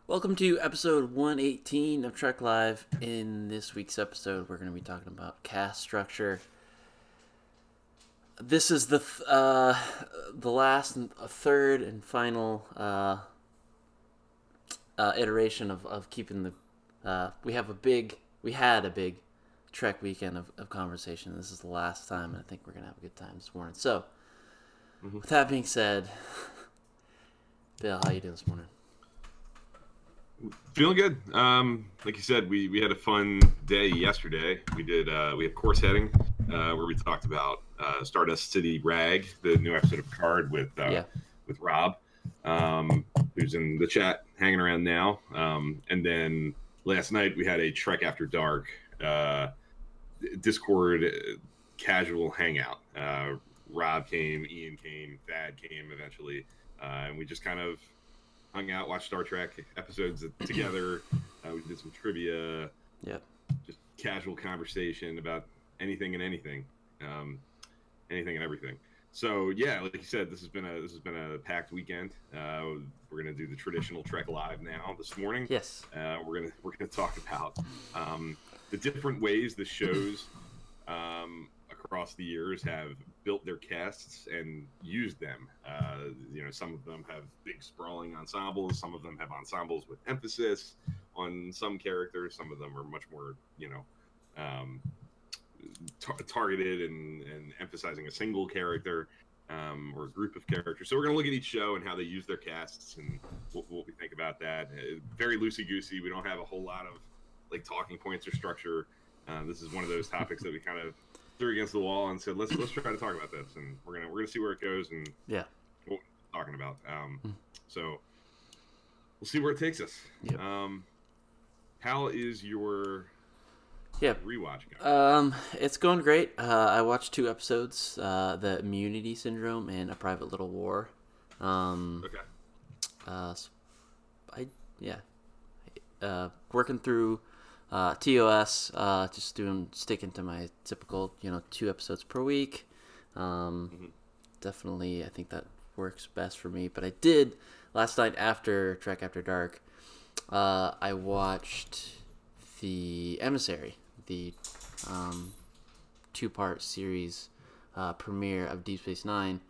Welcome to episode 118 of Trek Live. In this week's episode, we're going to be talking about cast structure. This is the last and third and final iteration of keeping the. We had a big Trek weekend of conversation. This is the last time, and I think we're going to have a good time this morning. So, with that being said, Bill, how you doing this morning? Feeling good. Like you said, we had a fun day yesterday. We had course heading, where we talked about Stardust City Rag, the new episode of Picard with Rob, who's in the chat hanging around now. And then last night we had a Trek After Dark Discord casual hangout. Rob came, Ian came, Thad came eventually, and we just kind of hung out, watched Star Trek episodes together. We did some trivia. Yep. Just casual conversation about anything and anything, anything and everything. So yeah, like you said, this has been a packed weekend. We're gonna do the traditional Trek Live now this morning. Yes. We're gonna talk about the different ways the shows across the years have built their casts and used them. Some of them have big sprawling ensembles. Some of them have ensembles with emphasis on some characters. Some of them are much more, targeted and emphasizing a single character or a group of characters. So we're going to look at each show and how they use their casts and what we think about that. Very loosey-goosey. We don't have a whole lot of talking points or structure. This is one of those topics that we kind of threw against the wall and said, let's try to talk about this, and we're gonna see where it goes and what we're talking about. So we'll see where it takes us. Yep. How is your rewatch going? It's going great. I watched 2 episodes, The Immunity Syndrome and A Private Little War. Okay. Working through TOS, just sticking to my typical, 2 episodes per week. Definitely, I think that works best for me. But I did last night after Trek After Dark. I watched The Emissary, the 2-part series premiere of Deep Space Nine.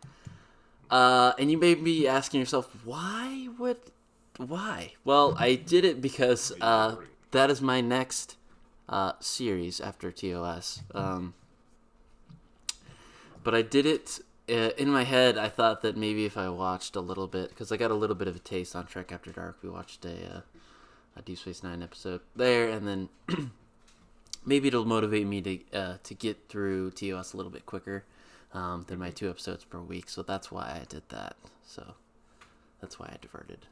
And you may be asking yourself, why? Well, I did it because that is my next series after TOS. But I did it in my head. I thought that maybe if I watched a little bit, because I got a little bit of a taste on Trek After Dark. We watched a Deep Space Nine episode there, and then maybe it'll motivate me to get through TOS a little bit quicker than my 2 episodes per week. So that's why I did that. So that's why I diverted.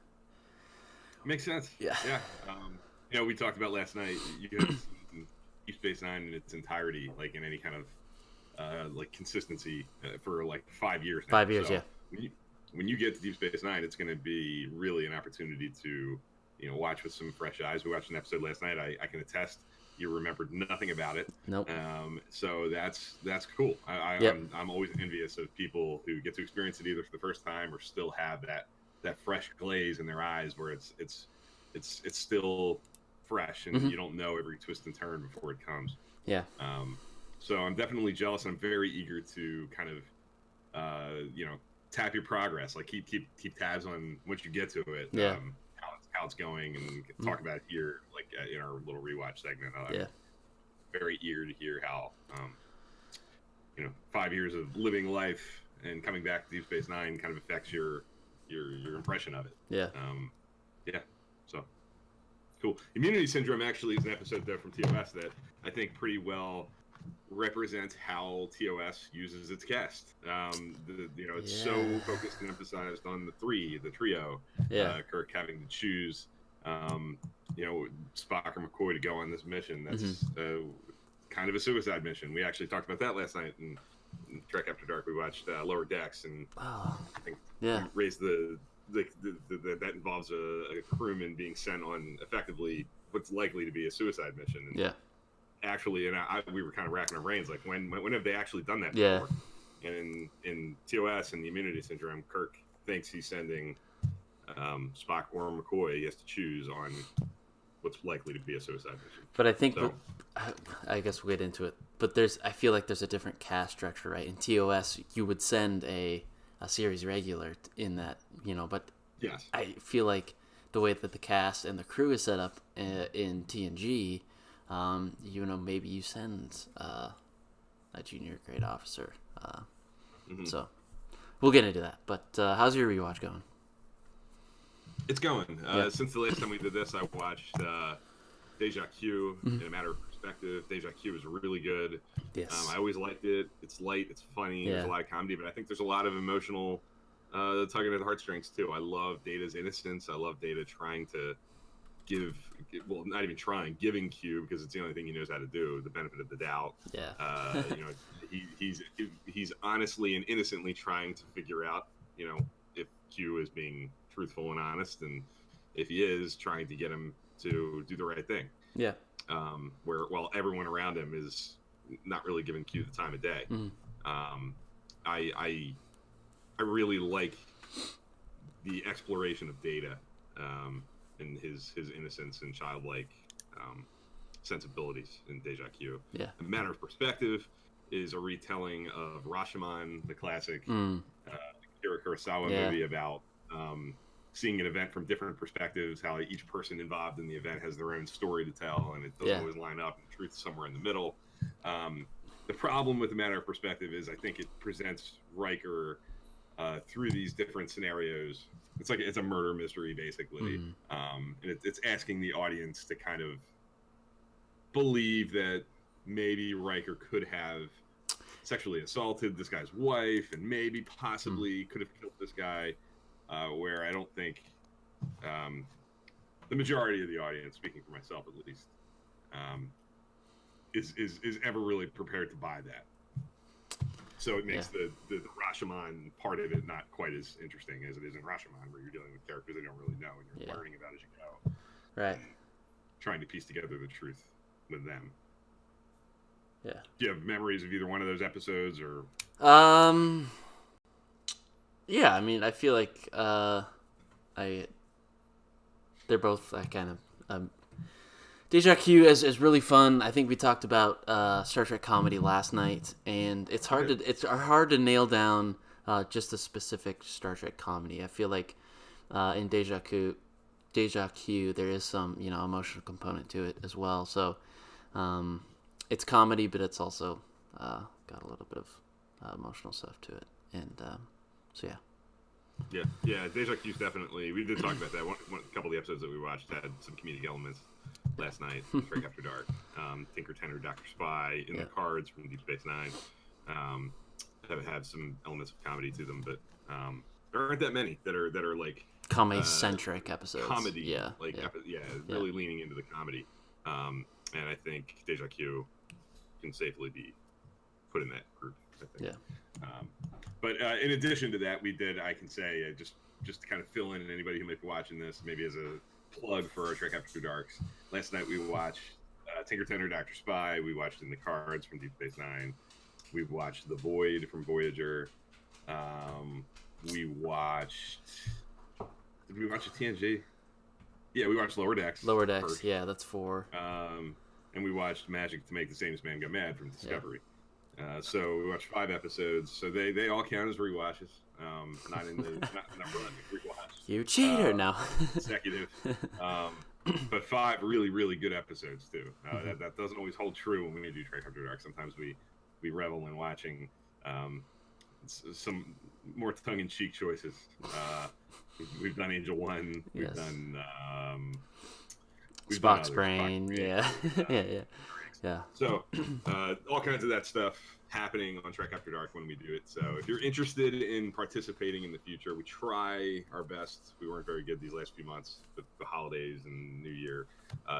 Makes sense. Yeah. Yeah. We talked about last night. You have Deep Space Nine in its entirety, in any kind of consistency for 5 years now. 5 years, so yeah. When you get to Deep Space Nine, it's going to be really an opportunity to, watch with some fresh eyes. We watched an episode last night. I can attest you remembered nothing about it. Nope. So that's cool. I'm always envious of people who get to experience it either for the first time or still have that fresh glaze in their eyes where it's still fresh and you don't know every twist and turn before it comes. Yeah. So I'm definitely jealous. I'm very eager to kind of, tap your progress. Keep tabs on once you get to it. Yeah. How it's going, and talk about it here, in our little rewatch segment. I'm very eager to hear how, 5 years of living life and coming back to Deep Space Nine kind of affects your impression of it. Yeah. So cool. Immunity Syndrome actually is an episode though from TOS that I think pretty well represents how TOS uses its cast. It's so focused and emphasized on the trio. Kirk having to choose, Spock or McCoy to go on this mission. That's kind of a suicide mission. We actually talked about that last night in Trek After Dark. We watched Lower Decks, and I think we raised that involves a crewman being sent on effectively what's likely to be a suicide mission. And actually, and we were kind of racking our brains, when have they actually done that before? And in TOS and the Immunity Syndrome, Kirk thinks he's sending Spock or McCoy, he has to choose on what's likely to be a suicide mission. But I think, So, I guess we'll get into it. But I feel like there's a different cast structure, right? In TOS, you would send a series regular in that, But yes. I feel like the way that the cast and the crew is set up in TNG, maybe you send a junior grade officer. So we'll get into that. But how's your rewatch going? It's going. Since the last time we did this, I watched Deja Q in a matter of perspective. Deja Q is really good. Yes. I always liked it. It's light. It's funny. There's a lot of comedy, but I think there's a lot of emotional tugging at the heartstrings too. I love Data's innocence. I love Data trying to not even trying, giving Q, because it's the only thing he knows how to do, the benefit of the doubt. Yeah. He's honestly and innocently trying to figure out, if Q is being truthful and honest, and if he is, trying to get him to do the right thing. Yeah. While everyone around him is not really giving Q the time of day. I really like the exploration of Data and his innocence and childlike sensibilities in Deja Q. Yeah. A Matter of Perspective is a retelling of Rashomon, the classic Akira Kurosawa movie about seeing an event from different perspectives, how each person involved in the event has their own story to tell, and it doesn't always line up, and the truth is somewhere in the middle. The problem with A Matter of Perspective is I think it presents Riker through these different scenarios. It's a murder mystery, basically. And it's asking the audience to kind of believe that maybe Riker could have sexually assaulted this guy's wife and maybe possibly could have killed this guy, where I don't think the majority of the audience, speaking for myself at least, is ever really prepared to buy that. So it makes the Rashomon part of it not quite as interesting as it is in Rashomon, where you're dealing with characters they don't really know and you're learning about as you go. Right. Trying to piece together the truth with them. Yeah. Do you have memories of either one of those episodes or? Yeah, I mean, I feel like they're both kind of Deja Q is really fun. I think we talked about Star Trek comedy last night, and it's hard to nail down just a specific Star Trek comedy. I feel like in Deja Q there is some emotional component to it as well. So it's comedy, but it's also got a little bit of emotional stuff to it, and so yeah. Yeah. Deja Q's definitely. We did talk about that. A couple of the episodes that we watched had some comedic elements last night. Trek After Dark, Tinker Tenor, Dr. Spy, In the Cards from Deep Space Nine have some elements of comedy to them, but there aren't that many that are like comedy centric episodes. Comedy, really leaning into the comedy, and I think Deja Q can safely be put in that group. I think. Yeah. But in addition to that, I can say, just to kind of fill in anybody who might be watching this, maybe as a plug for our Trek After Darks. Last night we watched Tinker Tenor, Dr. Spy. We watched In the Cards from Deep Space Nine. We watched The Void from Voyager. Did we watch a TNG? Yeah, we watched Lower Decks. Lower Decks, first. Yeah, that's 4. And we watched Magic to Make the Famous Man Go Mad from Discovery. So we watched 5 episodes. So they all count as rewatches. Not in the not rewatch. You cheater now. Consecutive. But 5 really, really good episodes too. That doesn't always hold true when we do Trek After Dark. Sometimes we revel in watching some more tongue-in-cheek choices. We've done Angel One. We've done Spock's Brain. Yeah. Yeah. So all kinds of that stuff happening on Trek After Dark when we do it. So if you're interested in participating in the future, we try our best. We weren't very good these last few months with the holidays and New Year.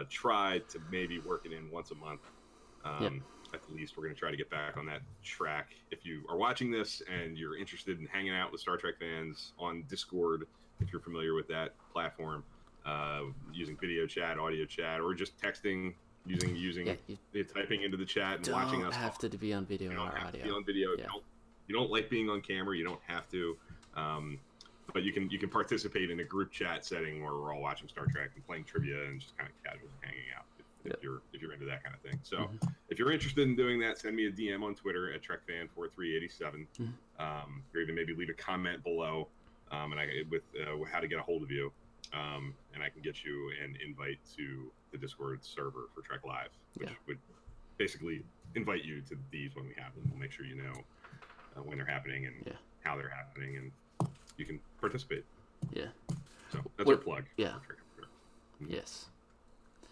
Try to maybe work it in once a month. At the least, we're going to try to get back on that track. If you are watching this and you're interested in hanging out with Star Trek fans on Discord, if you're familiar with that platform, using video chat, audio chat, or just texting, using typing into the chat and watching us. Don't have to be on video or audio. To be on video. You don't like being on camera. You don't have to. but you can participate in a group chat setting where we're all watching Star Trek and playing trivia and just kind of casually hanging out if you're into that kind of thing. So if you're interested in doing that, send me a DM on Twitter at TrekFan4387, or even maybe leave a comment below, and with how to get a hold of you, and I can get you an invite to the Discord server for Trek Live, which would basically invite you to these when we have them. We'll make sure you know when they're happening and how they're happening, and you can participate. Yeah. So that's our plug. Yeah. Yes.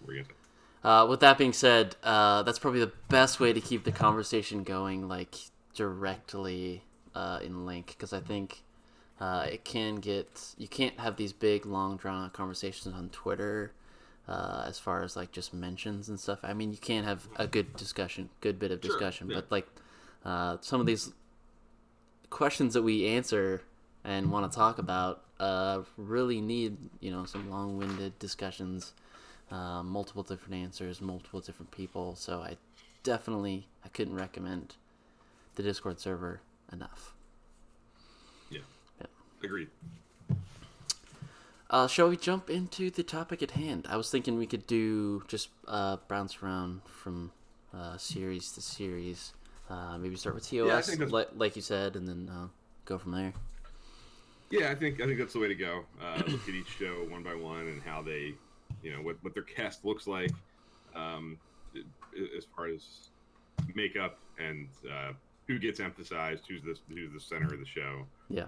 What were you gonna say? With that being said, that's probably the best way to keep the conversation going, like directly in link, because I think it can get, you can't have these big, long, drawn-out conversations on Twitter as far as like just mentions and stuff. I mean, you can have a good bit of discussion, but like some of these questions that we answer and want to talk about really need, some long-winded discussions. Multiple different answers, multiple different people. So I couldn't recommend the Discord server enough. Yeah. Agreed. Shall we jump into the topic at hand? I was thinking we could do just bounce around from series to series. Maybe start with TOS, like you said, and then go from there. Yeah, I think that's the way to go. Look at each show one by one and how they, what their cast looks like, as far as makeup and who gets emphasized, who's the center of the show. Yeah.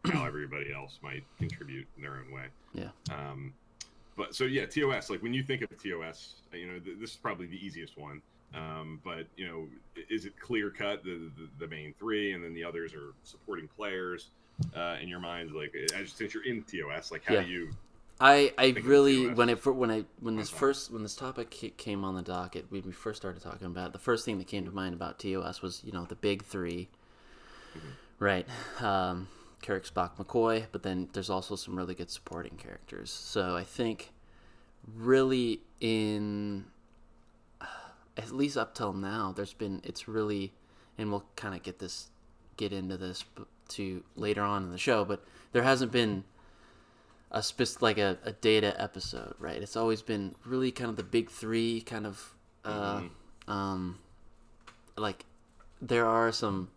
How everybody else might contribute in their own way. Yeah. But so yeah, TOS. Like when you think of TOS, this is probably the easiest one. But is it clear cut the main three, and then the others are supporting players in your mind? Like since you're in TOS, like how do you? I really when this topic came on the docket, when we first started talking about it, the first thing that came to mind about TOS was the big three, right? Kirk, Spock, McCoy, but then there's also some really good supporting characters. So I think really in at least up till now, it's really, and we'll kind of get into this to later on in the show, but there hasn't been a Data episode, right? It's always been really kind of the big three, kind of like there are some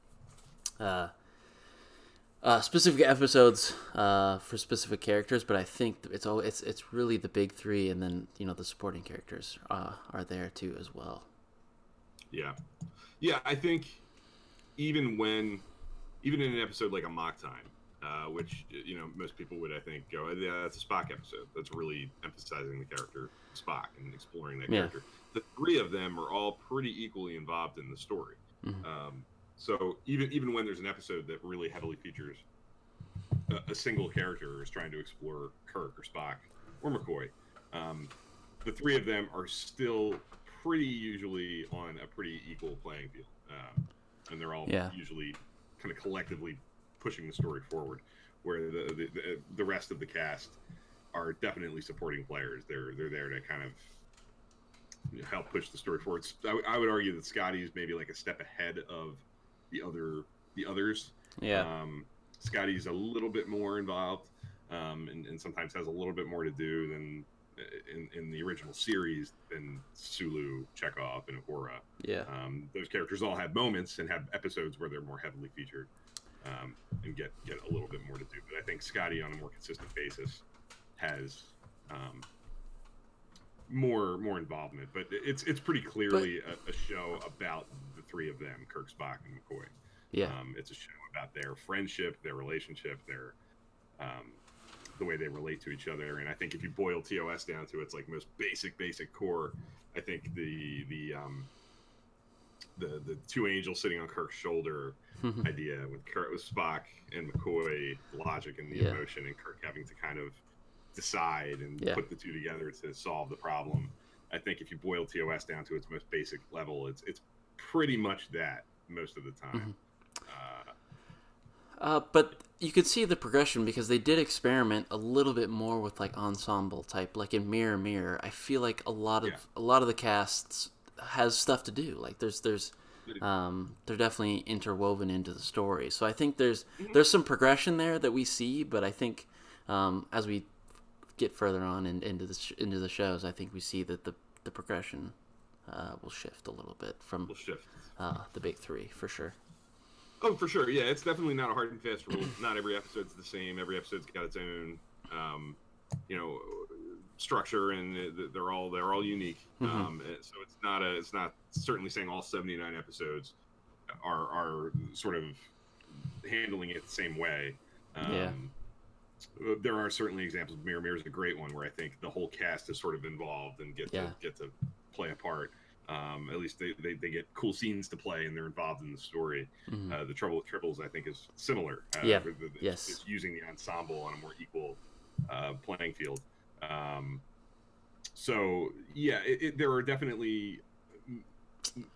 specific episodes for specific characters, but I think it's really the big three, and then the supporting characters are there too as well. Yeah, I think even in an episode like a Mock Time, which most people would, I think, go, yeah, that's a Spock episode. That's really emphasizing the character Spock and exploring that character. The three of them are all pretty equally involved in the story. So even when there's an episode that really heavily features a single character is trying to explore Kirk or Spock or McCoy, the three of them are still pretty usually on a pretty equal playing field, and they're all usually kind of collectively pushing the story forward, where the rest of the cast are definitely supporting players. They're there to kind of help push the story forward. I would argue that Scotty's maybe like a step ahead of the others. Scotty's a little bit more involved, and sometimes has a little bit more to do than in the original series than Sulu, Chekhov, and Uhura. Those characters all have moments and have episodes where they're more heavily featured, and get a little bit more to do. But I think Scotty, on a more consistent basis, has more involvement. But it's pretty clearly a show about the three of them, Kirk, Spock, and McCoy. It's a show about their friendship, their relationship, their the way they relate to each other. And I think if you boil TOS down to its like most basic core, I think the two angels sitting on Kirk's shoulder idea with Spock and McCoy, the logic and the emotion, and Kirk having to kind of decide and put the two together to solve the problem. I think if you boil TOS down to its most basic level, it's pretty much that most of the time. But you could see the progression because they did experiment a little bit more with like ensemble type, like in Mirror Mirror. I feel like a lot of the casts has stuff to do. Like there's they're definitely interwoven into the story. So I think there's Mhm. there's some progression there that we see, but I think as we get further on into the shows, I think we see that the progression will shift a little bit from We'll shift. the big three for sure. Oh, for sure. Yeah, it's definitely not a hard and fast rule. Not every episode's the same. Every episode's got its own, um, you know, structure, and they're all unique. Hmm. So it's not certainly saying all 79 episodes are sort of handling it the same way. Yeah. Um, there are certainly examples. Mirror is a great one where I think the whole cast is sort of involved and Yeah. get to play a part. At least they get cool scenes to play and they're involved in the story. Hmm. The Trouble with Triples, I think, is similar. Yeah. Yes. It's using the ensemble on a more equal playing field. Um, so yeah, there are definitely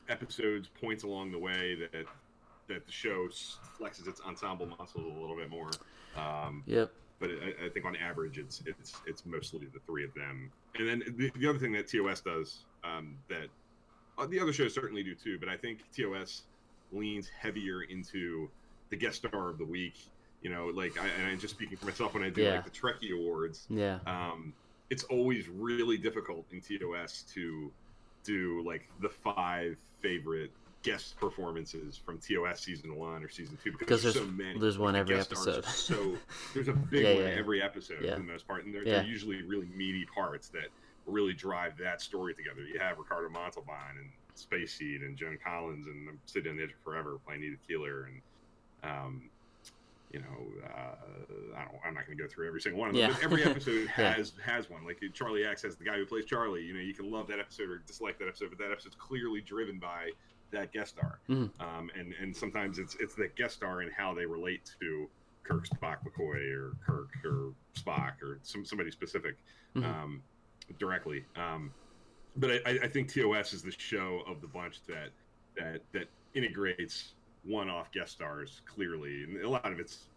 episodes, points along the way that the show flexes its ensemble muscle a little bit more. Um, Yep. but I think on average, it's mostly the three of them. And then the other thing that TOS does that the other shows certainly do too, but I think TOS leans heavier into the guest star of the week. You know, like and I'm just speaking for myself when I do like the Trekkie Awards. Yeah. It's always really difficult in TOS to do like the 5 favorite guest performances from TOS season 1 or season 2 because there's so many. There's one like, every episode. So there's a big one every episode for the most part, and they're usually really meaty parts that really drive that story together. You have Ricardo Montalban and Space Seed and Joan Collins and City on the Edge of Forever playing Edith Keeler, and I'm not going to go through every single one of them, but every episode has one. Like Charlie X has the guy who plays Charlie. You know, you can love that episode or dislike that episode, but that episode's clearly driven by that guest star. Mm-hmm. And sometimes it's the guest star and how they relate to Kirk, Spock, McCoy, or Kirk or Spock or somebody specific directly. But I think TOS is the show of the bunch that integrates one-off guest stars clearly, and a lot of it's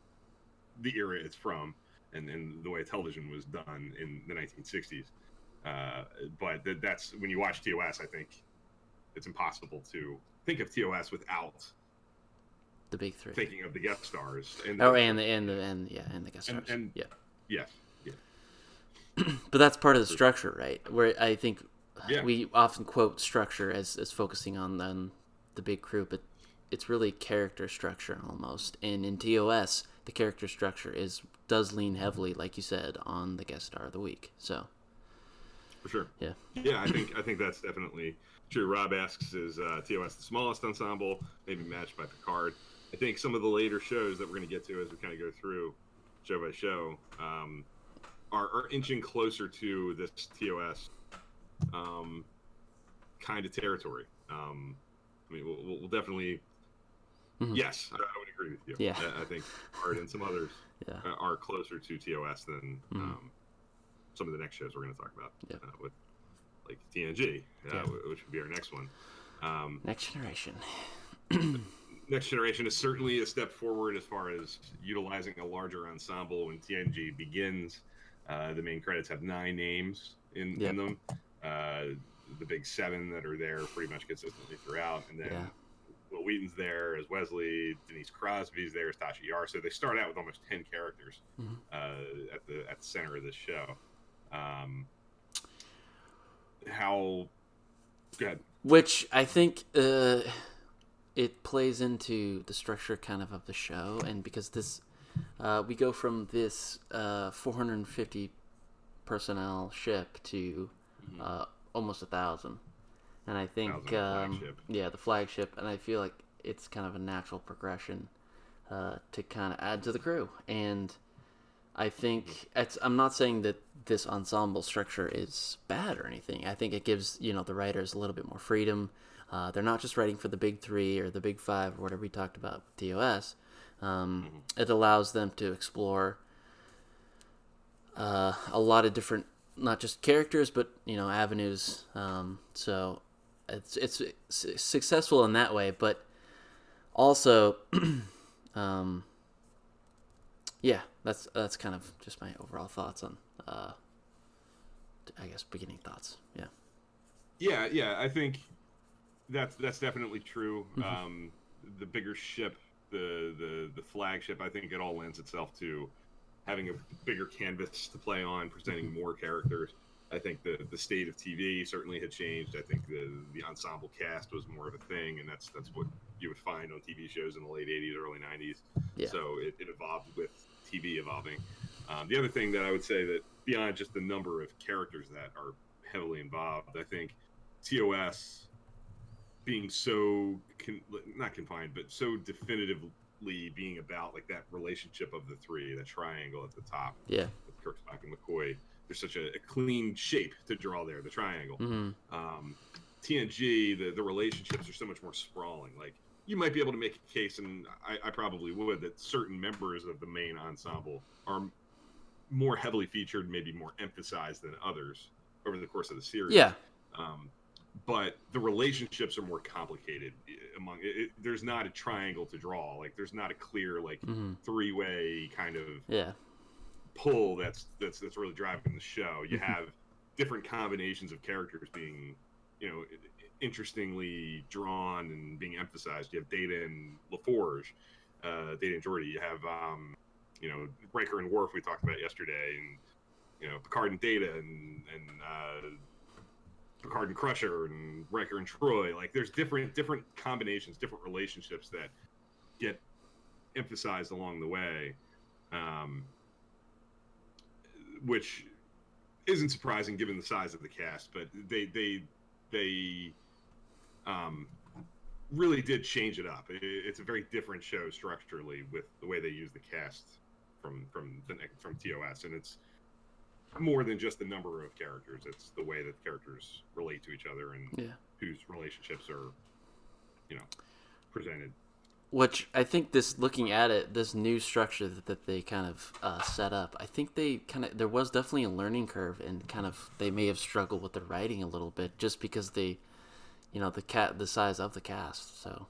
the era it's from and the way television was done in the 1960s. But that's when you watch TOS, I think it's impossible to think of TOS without the big three, thinking of the guest stars and the guest stars. Yeah. But that's part of the structure, right? Where I think we often quote structure as focusing on the big crew, but it's really character structure almost. And in TOS, the character structure does lean heavily, like you said, on the guest star of the week. So, for sure, yeah. I think that's definitely true. Rob asks, is TOS the smallest ensemble, maybe matched by Picard? I think some of the later shows that we're going to get to as we kind of go through show by show are inching closer to this TOS kind of territory. I mean, we'll definitely. Mm-hmm. Yes, I would agree with you. Yeah. I think Picard and some others are closer to TOS than some of the next shows we're going to talk about with like TNG, which would be our next one. Next Generation. Next Generation is certainly a step forward as far as utilizing a larger ensemble. When TNG begins, the main credits have 9 names in them. The big 7 that are there pretty much consistently throughout, and then Will Wheaton's there as Wesley, Denise Crosby's there as Tasha Yar. So they start out with almost 10 characters at the center of this show. Go ahead. Which I think it plays into the structure kind of the show, and because this we go from this 450 personnel ship to almost 1,000. And I think, the flagship, and I feel like it's kind of a natural progression to kind of add to the crew. And I think I'm not saying that this ensemble structure is bad or anything. I think it gives the writers a little bit more freedom. They're not just writing for the big 3 or the big 5 or whatever we talked about with TOS. It allows them to explore a lot of different, not just characters, but avenues. So it's successful in that way, but also, that's kind of just my overall thoughts on, I guess, beginning thoughts. Yeah. I think That's definitely true. Mm-hmm. The bigger ship, the flagship, I think it all lends itself to having a bigger canvas to play on, presenting more characters. I think the state of TV certainly had changed. I think the ensemble cast was more of a thing, and that's what you would find on TV shows in the late '80s, early '90s. Yeah. So it evolved with TV evolving. The other thing that I would say that beyond just the number of characters that are heavily involved, I think TOS being so not confined, but so definitively being about like that relationship of the three, that triangle at the top Yeah. with Kirk, Spock, and McCoy. There's such a clean shape to draw there, the triangle. Mm-hmm. TNG, the relationships are so much more sprawling. Like you might be able to make a case, and I probably would, that certain members of the main ensemble are more heavily featured, maybe more emphasized than others over the course of the series. Yeah. But the relationships are more complicated among it. There's not a triangle to draw. Like there's not a clear like three-way kind of pull that's really driving the show. You have different combinations of characters being, interestingly drawn and being emphasized. You have Data and LaForge, Data and Geordi. You have Riker and Worf, we talked about yesterday, and Picard and Data, and Picard and Crusher, and Riker and Troy. Like there's different combinations, different relationships that get emphasized along the way, which isn't surprising given the size of the cast. But they really did change it up. It's a very different show structurally with the way they use the cast from TOS, and it's more than just the number of characters. It's the way that the characters relate to each other and whose relationships are, presented. Which I think looking at it, this new structure that they kind of set up, I think there was definitely a learning curve, and they may have struggled with the writing a little bit just because the size of the cast. So.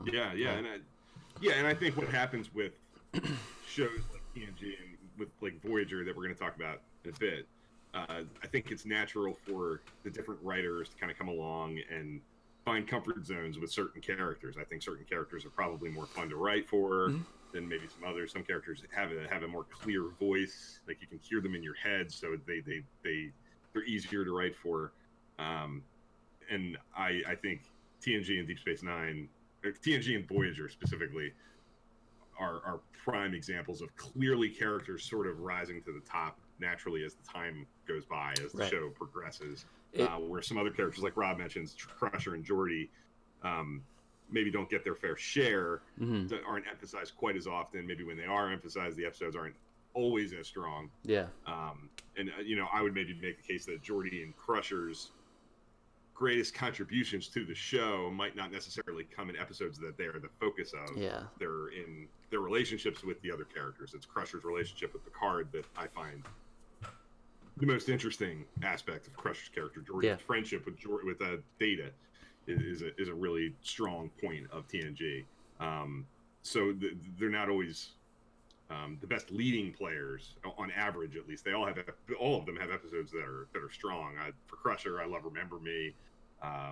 And I think what happens with shows like TNG and with like Voyager that we're going to talk about in a bit, I think it's natural for the different writers to kind of come along and find comfort zones with certain characters. I think certain characters are probably more fun to write for than maybe some others. Some characters have a more clear voice, like you can hear them in your head, so they're easier to write for. And I think TNG and Deep Space Nine, or TNG and Voyager specifically, are prime examples of clearly characters sort of rising to the top naturally as the time goes by, as the show progresses. Where some other characters, like Rob mentions, Crusher and Geordi, maybe don't get their fair share, aren't emphasized quite as often. Maybe when they are emphasized, the episodes aren't always as strong. Yeah. I would maybe make the case that Geordi and Crusher's greatest contributions to the show might not necessarily come in episodes that they're the focus of. Yeah. They're in their relationships with the other characters. It's Crusher's relationship with Picard that I find the most interesting aspect of Crusher's character. Geordi's friendship with Data is a really strong point of TNG. So they're not always the best leading players on average. At least all of them have episodes that are strong. For Crusher, I love Remember Me. I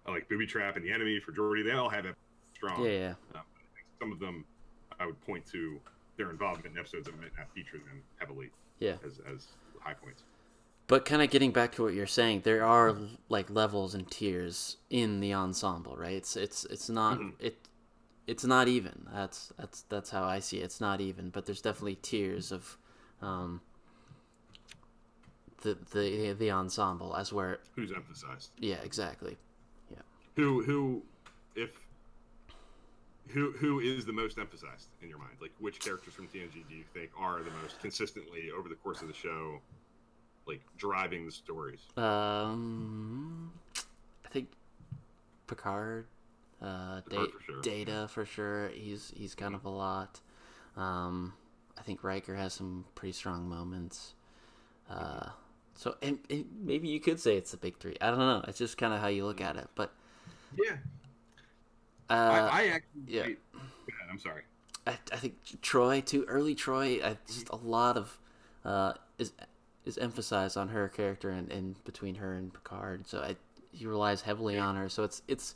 like Booby Trap and The Enemy. For Geordi, they all have episodes strong. Yeah. I think some of them I would point to their involvement in episodes that might not feature them heavily. Yeah. As high points. But kind of getting back to what you're saying, there are like levels and tiers in the ensemble, right? It's not it's not even. That's how I see it. It's not even, but there's definitely tiers of the ensemble as where who's emphasized. Yeah, exactly. Yeah. Who is the most emphasized in your mind? Like, which characters from TNG do you think are the most consistently over the course of the show, like driving the stories? I think Picard. For sure. Data for sure. He's kind of a lot. I think Riker has some pretty strong moments. So and maybe you could say it's the big three. I don't know. It's just kind of how you look at it. But yeah. I actually. Yeah. I'm sorry. I think Troy too. Early Troy. Just a lot of is emphasized on her character and between her and Picard. So he relies heavily on her. So it's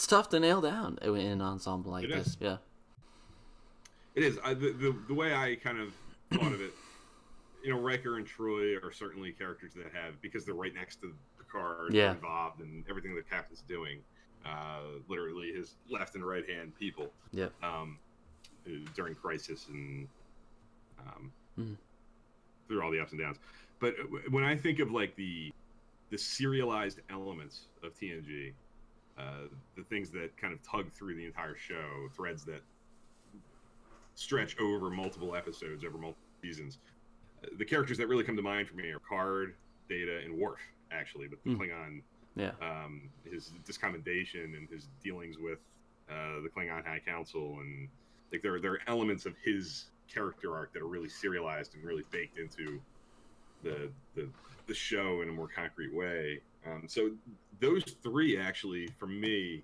tough to nail down in an ensemble like this. Yeah. It is. The way I kind of thought of it, Riker and Troy are certainly characters that have, because they're right next to Picard, they're involved in everything the captain's doing. Literally his left and right hand people. Yeah. During crisis and through all the ups and downs. But when I think of like the serialized elements of TNG, the things that kind of tug through the entire show, threads that stretch over multiple episodes, over multiple seasons, the characters that really come to mind for me are Picard, Data, and Worf, actually, with the Klingon, his discommendation and his dealings with the Klingon High Council, and like there are elements of his character arc that are really serialized and really baked into the show in a more concrete way. So those three actually, for me,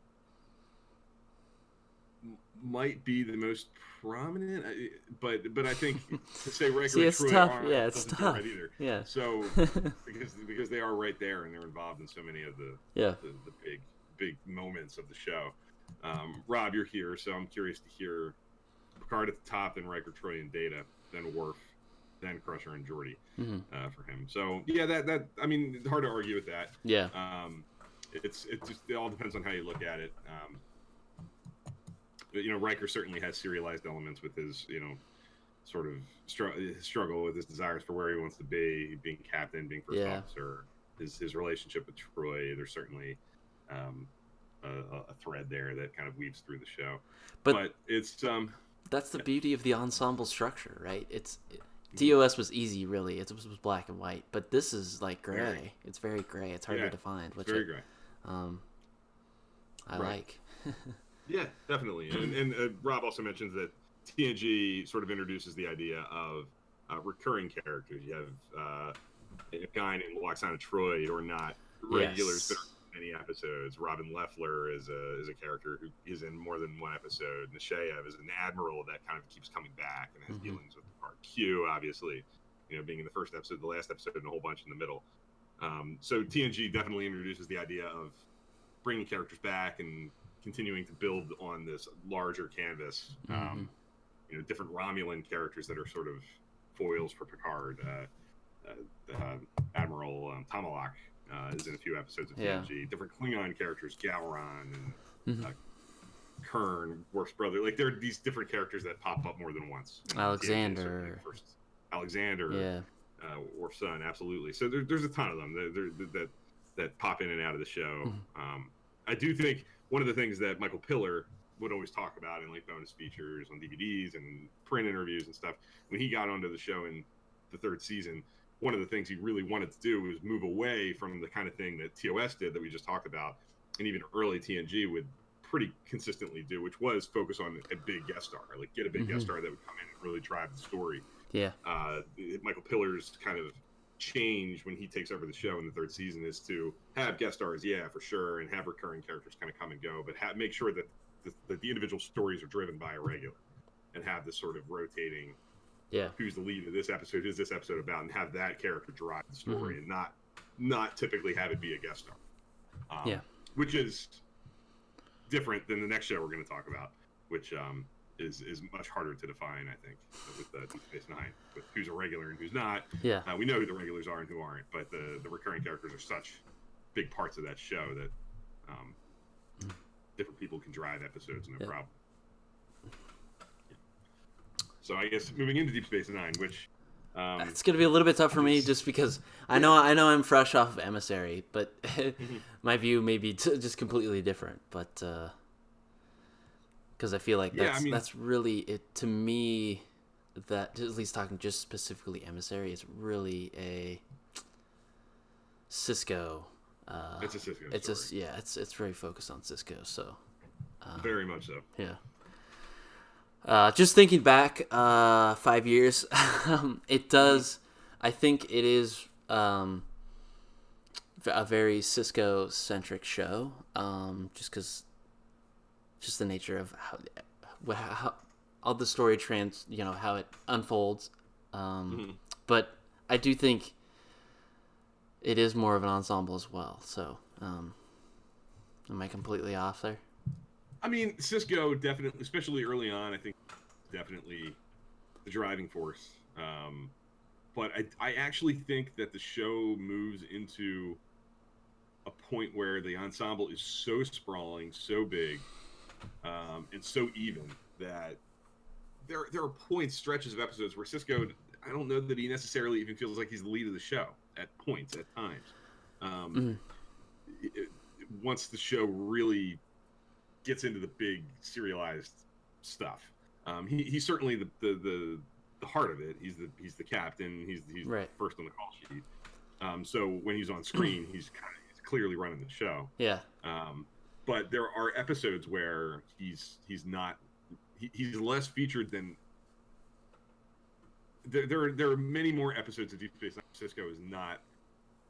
might be the most prominent, but I think to say Riker and Troy tough. Aren't, it's tough. Right either. Yeah. So because they are right there and they're involved in so many of the big moments of the show. Rob, you're here, so I'm curious to hear Picard at the top, then Riker, Troy, and Data, then Worf, then Crusher and Geordi for him. So yeah, that I mean, it's hard to argue with that. Yeah. It all depends on how you look at it. Riker certainly has serialized elements with his, sort of struggle with his desires for where he wants to be, being captain, being first officer, his relationship with Troy. There's certainly a thread there that kind of weaves through the show. But it's that's the beauty of the ensemble structure, right? TOS was easy, really. It was black and white, but this is like gray. It's very gray. It's hard to define. Which very gray. I like. Yeah, definitely. And Rob also mentions that TNG sort of introduces the idea of recurring characters. You have a guy named Loxana Troy, or not regulars that are in many episodes. Robin Leffler is a character who is in more than one episode. Neshayev is an admiral that kind of keeps coming back and has dealings with Picard. Q, obviously, being in the first episode, the last episode, and a whole bunch in the middle. So TNG definitely introduces the idea of bringing characters back and continuing to build on this larger canvas. Different Romulan characters that are sort of foils for Picard. Admiral Tomalak is in a few episodes of TNG. Different Klingon characters, Gowron and Kern, Worf's brother. Like, there are these different characters that pop up more than once. Alexander. Alexander, Worf's son, absolutely. So there's a ton of them that pop in and out of the show. I do think one of the things that Michael Piller would always talk about in like bonus features on DVDs and print interviews and stuff, when he got onto the show in the third season, one of the things he really wanted to do was move away from the kind of thing that TOS did that we just talked about, and even early TNG would pretty consistently do, which was focus on a big guest star, like get a big guest star that would come in and really drive the story. Yeah. Michael Piller's kind of change when he takes over the show in the third season is to have guest stars, for sure, and have recurring characters kind of come and go, but make sure that the individual stories are driven by a regular, and have this sort of rotating, who's the lead of this episode, who's this episode about, and have that character drive the story, and not typically have it be a guest star. Which is different than the next show we're going to talk about, which is much harder to define, I think, with Deep Space Nine, with who's a regular and who's not. We know who the regulars are and who aren't, but the recurring characters are such big parts of that show that different people can drive episodes, no problem. So I guess moving into Deep Space Nine, which it's going to be a little bit tough for me, just because I know I'm fresh off of Emissary, but my view may be just completely different. But because I feel like that's really it to me. That, at least talking just specifically Emissary, is really a Cisco. It's a Cisco. It's very focused on Cisco. So very much so. Yeah. Just thinking back 5 years, it does. I think it is a very Cisco centric show. Just the nature of how all the story how it unfolds. But I do think it is more of an ensemble as well. So Am I completely off there? I mean, Sisko definitely, especially early on, I think definitely the driving force. But I actually think that the show moves into a point where the ensemble is so sprawling, so big, and so even that there are points, stretches of episodes where Sisko, I don't know that he necessarily even feels like he's the lead of the show at points, at times. Um, Once the show really gets into the big serialized stuff, he's certainly the heart of it. He's the captain. He's Right. first on the call sheet. So when he's on screen, he's clearly running the show. Yeah. But there are episodes where he's not. He's less featured than. There are many more episodes of Deep Space Nine. Sisko is not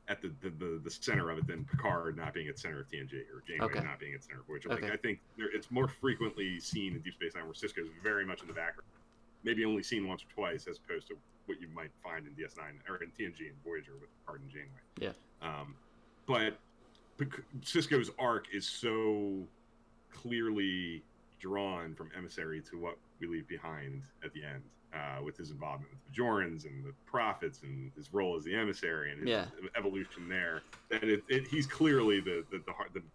at the center of it than Picard not being at the center of TNG or Janeway not being at the center of Voyager. Like, I think it's more frequently seen in Deep Space Nine where Sisko is very much in the background, maybe only seen once or twice, as opposed to what you might find in DS9 or in TNG and Voyager with Picard and Janeway. Yeah. But Sisko's arc is so clearly drawn from Emissary to what we leave behind at the end, with his involvement with the Bajorans and the Prophets and his role as the emissary and his evolution there. And he's clearly the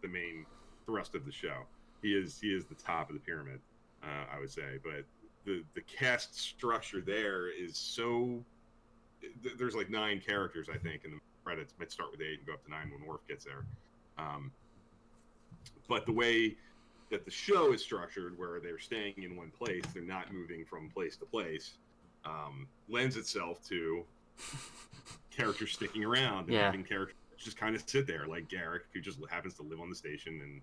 main thrust of the show. He is the top of the pyramid, I would say. But the cast structure there is so. There's like 9 characters, I think, in the credits. Might start with 8 and go up to 9 when Worf gets there. But the way that the show is structured, where they're staying in one place, they're not moving from place to place, lends itself to characters sticking around and having characters just kind of sit there, like Garak, who just happens to live on the station and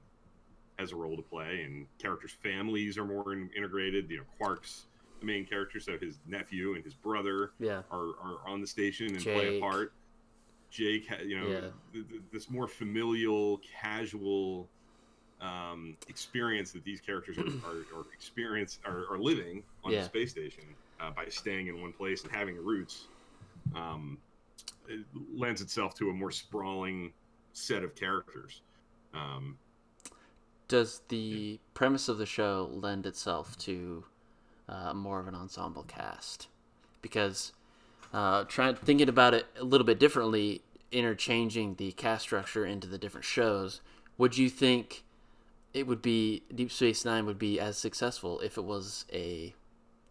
has a role to play, and characters' families are more integrated. Quark's the main character, so his nephew and his brother are on the station and play a part. Jake, this more familial, casual experience that these characters are living on the space station by staying in one place and having roots, it lends itself to a more sprawling set of characters. Does the premise of the show lend itself to more of an ensemble cast? Because thinking about it a little bit differently, interchanging the cast structure into the different shows, would you think it would be Deep Space Nine would be as successful if it was the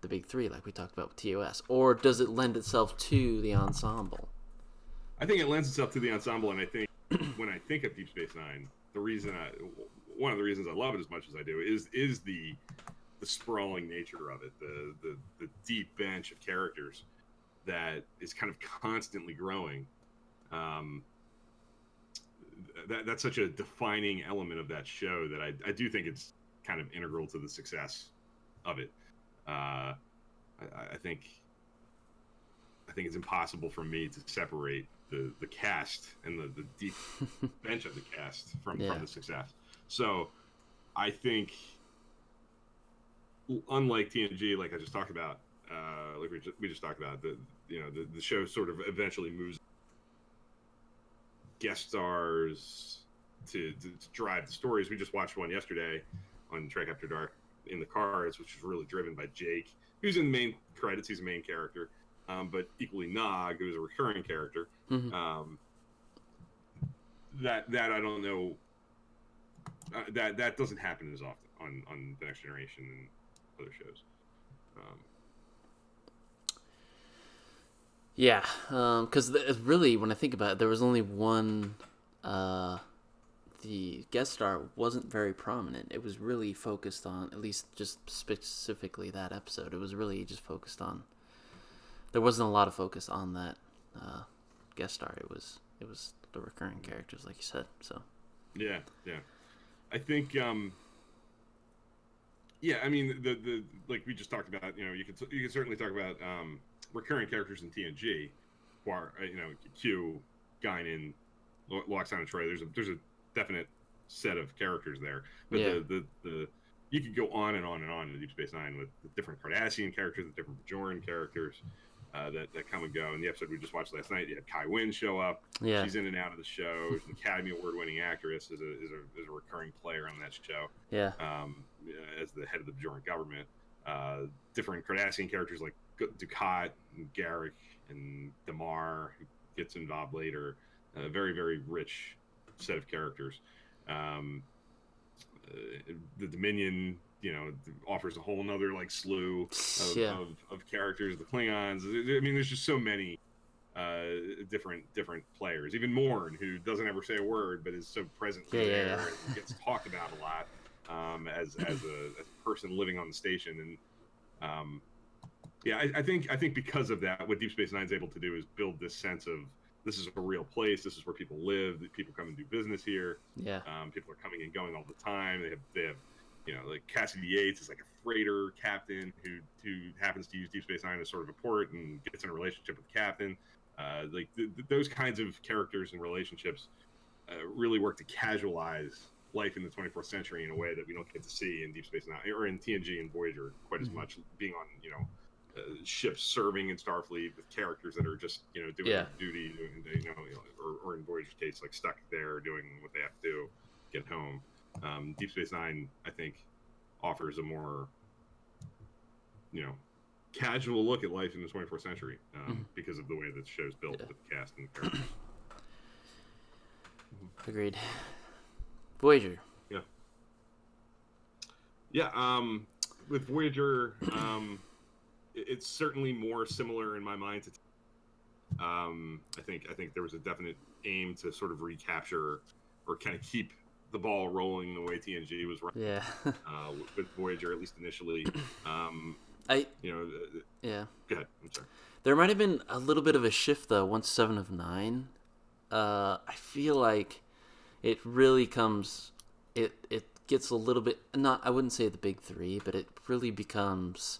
big 3 like we talked about with TOS, or does it lend itself to the ensemble? I think it lends itself to the ensemble, and I think when I think of Deep Space Nine, one of the reasons I love it as much as I do is the sprawling nature of it, the deep bench of characters that is kind of constantly growing. That's such a defining element of that show that I do think it's kind of integral to the success of it. I think it's impossible for me to separate the cast and the deep bench of the cast from the success. So I think, unlike TNG, like I just talked about, like we just talked about, the show sort of eventually moves guest stars to drive the stories. We just watched one yesterday on Trek After Dark in the cars, which was really driven by Jake, who's in the main credits. He's a main character, but equally Nog, who's a recurring character. Mm-hmm. That I don't know. That doesn't happen as often on The Next Generation and other shows. Yeah, because really, when I think about it, there was only one. The guest star wasn't very prominent. It was really focused on, at least just specifically that episode. It was really just focused on. There wasn't a lot of focus on that guest star. It was the recurring characters, like you said. So. Yeah. I think. I mean, the like we just talked about. You can certainly talk about recurring characters in TNG, who are Q, Guinan, Loxana Trey. There's a definite set of characters there, but the you could go on and on and on in Deep Space Nine with the different Cardassian characters, the different Bajoran characters. that come and go. In the episode we just watched last night, you had Kai Wynn show up. Yeah. She's in and out of the show. She's an Academy Award-winning actress, is a recurring player on that show. Yeah. As the head of the Bajoran government. Different Cardassian characters like Dukat and Garrick and Damar, who gets involved later. A very, very rich set of characters. The Dominion, offers a whole nother like slew of characters. The Klingons. I mean, there's just so many different players. Even Morn, who doesn't ever say a word but is so present there and gets talked about a lot as a person living on the station. And I think because of that, what Deep Space Nine is able to do is build this sense of this is a real place. This is where people live. People come and do business here. Yeah. People are coming and going all the time. They have like Cassidy Yates is like a freighter captain who happens to use Deep Space Nine as sort of a port and gets in a relationship with the captain. Those kinds of characters and relationships really work to casualize life in the 24th century in a way that we don't get to see in Deep Space Nine or in TNG and Voyager quite as much. Being on ships serving in Starfleet with characters that are just doing their duty, or in Voyager's case, like stuck there doing what they have to do, get home. Deep Space Nine, I think, offers a more casual look at life in the 24th century because of the way that the show's built with the cast and the characters. Agreed. Voyager. With Voyager, it's certainly more similar in my mind to I think there was a definite aim to sort of recapture or kind of keep the ball rolling the way TNG was running. Yeah. With Voyager, at least initially. Go ahead. I'm sorry. There might have been a little bit of a shift though once 7 of 9. I feel like it really comes. It gets a little bit, not, I wouldn't say the big three, but it really becomes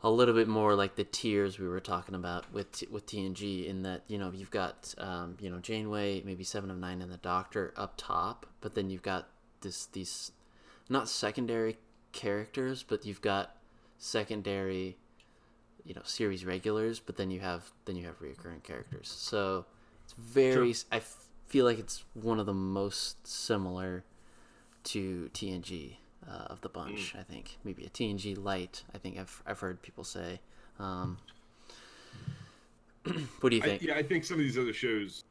a little bit more like the tiers we were talking about with TNG, in that you've got Janeway, maybe 7 of 9, and the Doctor up top, but then you've got these not secondary characters, but you've got secondary series regulars, but then you have recurring characters. So it's very sure. I feel like it's one of the most similar to TNG of the bunch. I think maybe a TNG light. I think I've heard people say. What do you think? I think some of these other shows.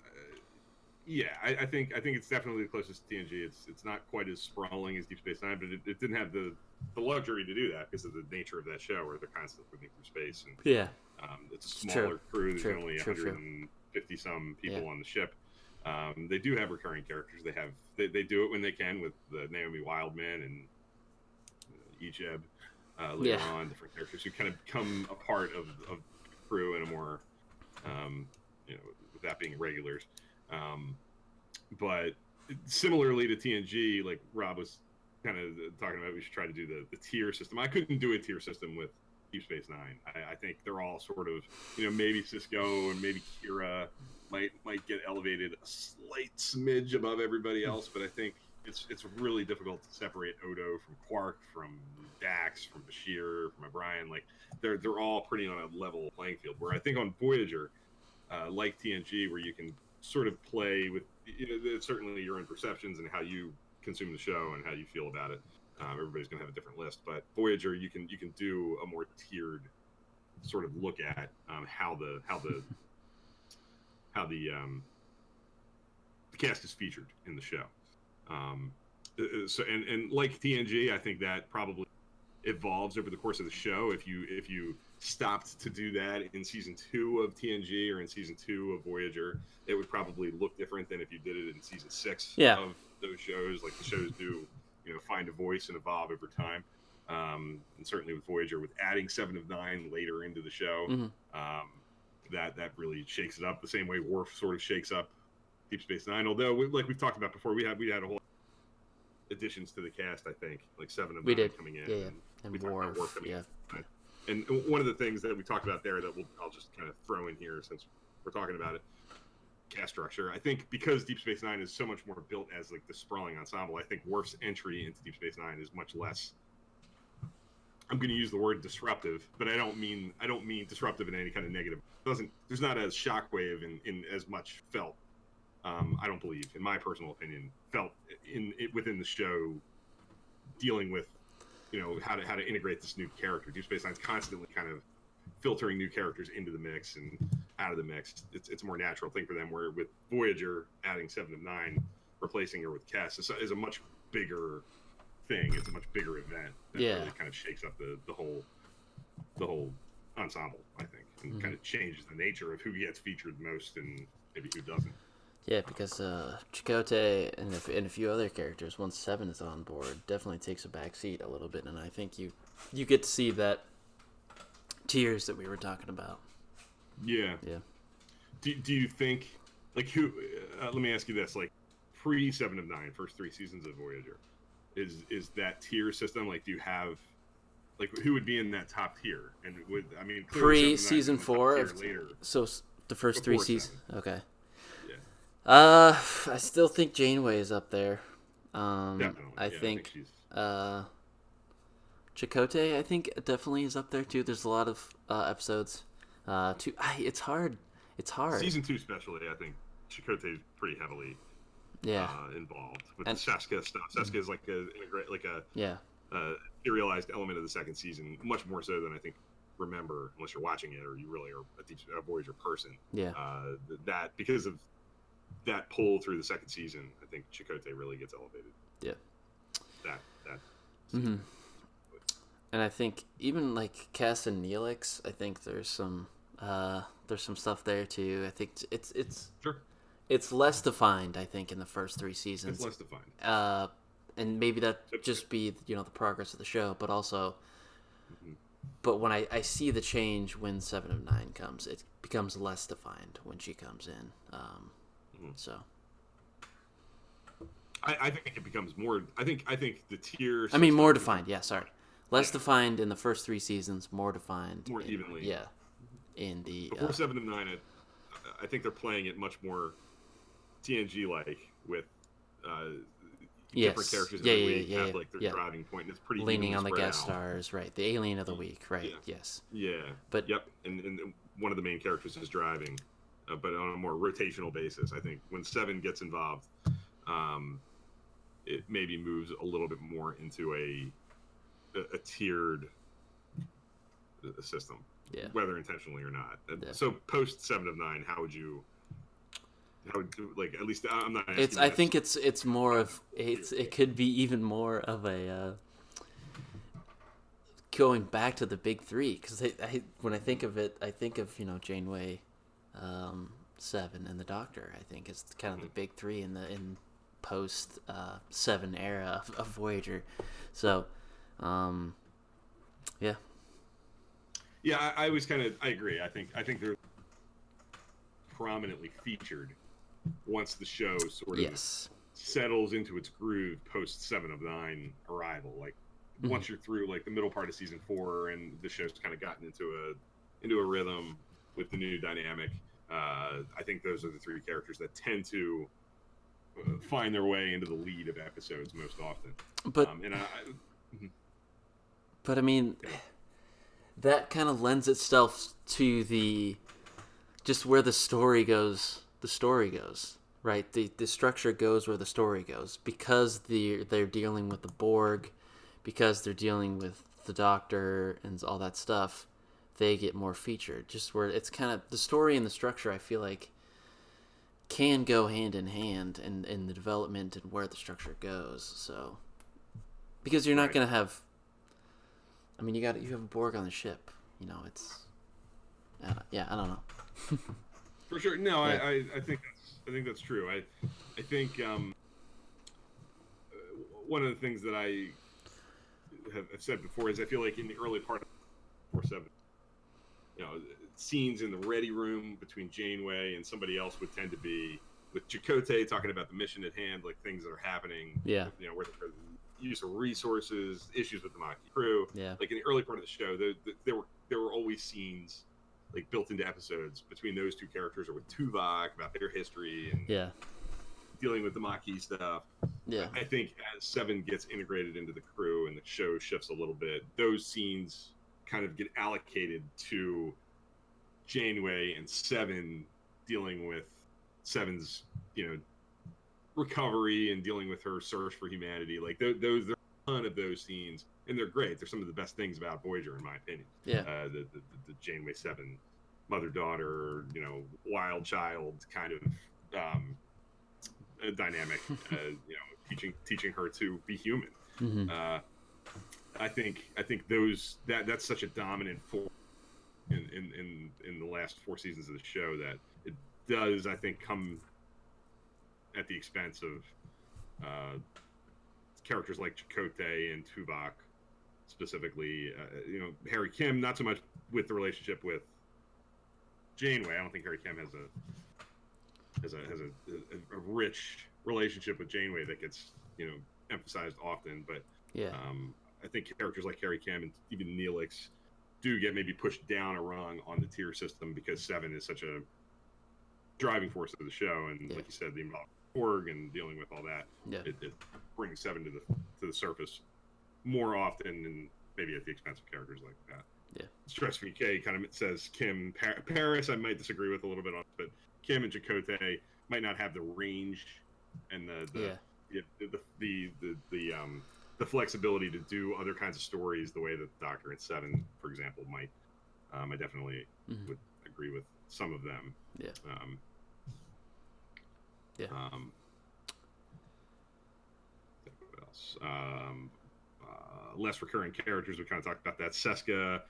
I think it's definitely the closest to TNG. It's not quite as sprawling as Deep Space Nine, but it didn't have the luxury to do that because of the nature of that show, where they're constantly moving through space. And, it's a smaller crew. There's only 150 some people on the ship. They do have recurring characters. They do it when they can with the Naomi Wildman and Ejeb later on, different characters who kind of become a part of the crew in a more, with that being regulars. But similarly to TNG, like Rob was kind of talking about, we should try to do the tier system. I couldn't do a tier system with Deep Space Nine. I think they're all sort of, maybe Sisko and maybe Kira might get elevated a slight smidge above everybody else, but I think it's really difficult to separate Odo from Quark, from Dax, from Bashir, from O'Brien. Like they're all pretty on a level playing field. Where I think on Voyager, like TNG, where you can sort of play with certainly your own perceptions and how you consume the show and how you feel about it. Everybody's going to have a different list, but Voyager, you can do a more tiered sort of look at how the cast is featured in the show. So and like TNG, I think that probably evolves over the course of the show. If you stopped to do that in season 2 of TNG or in season 2 of Voyager, it would probably look different than if you did it in season 6 of those shows. Like the shows do, find a voice and evolve over time. And certainly with Voyager, with adding 7 of 9 later into the show, that really shakes it up the same way Worf sort of shakes up Deep Space Nine. Although, like we've talked about before, we had a whole additions to the cast. I think like 7 of 9 coming in, and we talked about Worf coming in. Yeah. And one of the things that we talked about there that I'll just kind of throw in here since we're talking about it, cast structure. I think because Deep Space Nine is so much more built as like the sprawling ensemble, I think Worf's entry into Deep Space Nine is much less I'm going to use the word disruptive, but I don't mean disruptive in any kind of negative. There's not a shockwave in as much felt. I don't believe, in my personal opinion, felt within the show, dealing with, how to integrate this new character. Deep Space Nine's constantly kind of filtering new characters into the mix and out of the mix. It's a more natural thing for them. Where with Voyager adding Seven of Nine, replacing her with Kes is a much bigger thing. It's a much bigger event that really kind of shakes up the whole ensemble, I think, and kind of changes the nature of who gets featured most and maybe who doesn't. Yeah, because Chakotay and a few other characters, once Seven is on board, definitely takes a back seat a little bit, and I think you get to see that tiers that we were talking about. Yeah. Yeah. Do you think, like, who? Let me ask you this: like, pre 7 of 9, first 3 seasons of Voyager, is that tier system? Like, do you have, like, who would be in that top tier? And pre season 4 later. So the first 3 seasons. Okay. Yeah. I still think Janeway is up there. Definitely. I think Chakotay, I think, definitely is up there too. There's a lot of episodes. It's hard. It's hard. Season 2 especially, I think Chakotay is pretty heavily involved with the Seska stuff. Seska is like a serialized element of the second season, much more so than I think remember, unless you're watching it or you really are a Voyager person. Yeah. That because of that pull through the second season, I think Chakotay really gets elevated. Yeah. That. Mm-hmm. And I think even like Kes and Neelix, I think there's some stuff there too. I think it's sure. It's less defined, I think, in the first 3 seasons. It's less defined. And maybe that just be the progress of the show, but also, but when I see the change when 7 of 9 comes, it becomes less defined when she comes in. So. I think it becomes more. I think the tiers. More defined. Yeah, sorry. Less defined in the first 3 seasons, more defined. More evenly. Yeah. In the before 7 of 9, I think they're playing it much more TNG-like with different characters every week have like their driving point, and it's pretty leaning on the guest out. Stars, right? The alien of the week, right? Yeah. Yes. Yeah. But and one of the main characters is driving, but on a more rotational basis. I think when 7 gets involved, it maybe moves a little bit more into a tiered system, whether intentionally or not. So post 7 of 9, how would like, at least I'm not asking I think it's more of it could be even more of a going back to the big 3, because when I think of it, I think of Janeway, 7, and the Doctor. I think is kind of the big 3 in post 7 era of Voyager. So yeah, I was I agree. I think they're prominently featured once the show sort of settles into its groove post 7 of 9 arrival. Like once you're through like the middle part of season 4 and the show's kind of gotten into a rhythm with the new dynamic, I think those are the 3 characters that tend to find their way into the lead of episodes most often. But I mean, that kind of lends itself to the just where the story goes. The story goes, right? The structure goes where the story goes, because they're dealing with the Borg, because they're dealing with the Doctor and all that stuff. They get more featured. Just where it's kind of the story and the structure, I feel like, can go hand in hand in the development and where the structure goes. So, because you're not going to have. I mean, you have a Borg on the ship. It's. I don't know. For sure, no, I think that's true. I think one of the things that I have said before is I feel like in the early part of 4/7, scenes in the ready room between Janeway and somebody else would tend to be with Chakotay talking about the mission at hand, like things that are happening. Yeah. Where the use of resources, issues with the Maquis crew. Yeah. Like in the early part of the show, there were always scenes like built into episodes between those 2 characters, or with Tuvok about their history and dealing with the Maquis stuff. Yeah. I think as Seven gets integrated into the crew and the show shifts a little bit, those scenes kind of get allocated to Janeway and Seven dealing with Seven's, recovery and dealing with her search for humanity. Like those, there are a ton of those scenes, and they're great. They're some of the best things about Voyager, in my opinion. Yeah. The Janeway Seven mother-daughter, wild child kind of dynamic. Teaching her to be human. Mm-hmm. I think that's such a dominant force in the last 4 seasons of the show that it does, I think, come at the expense of characters like Chakotay and Tuvok specifically. Harry Kim, not so much with the relationship with Janeway. I don't think Harry Kim has a rich relationship with Janeway that gets emphasized often. But yeah, I think characters like Harry Kim and even Neelix do get maybe pushed down a rung on the tier system because Seven is such a driving force of the show, and like you said, the involvement of Borg and dealing with all that, it brings Seven to the surface more often, and maybe at the expense of characters like that. Yeah, Stress VK kind of says Kim Paris. I might disagree with a little bit on, but Kim and Chakotay might not have the range and the flexibility to do other kinds of stories the way that the Doctor and Seven, for example, might. I definitely would agree with some of them. Yeah. What else? Less recurring characters. We kind of talked about that. Seska.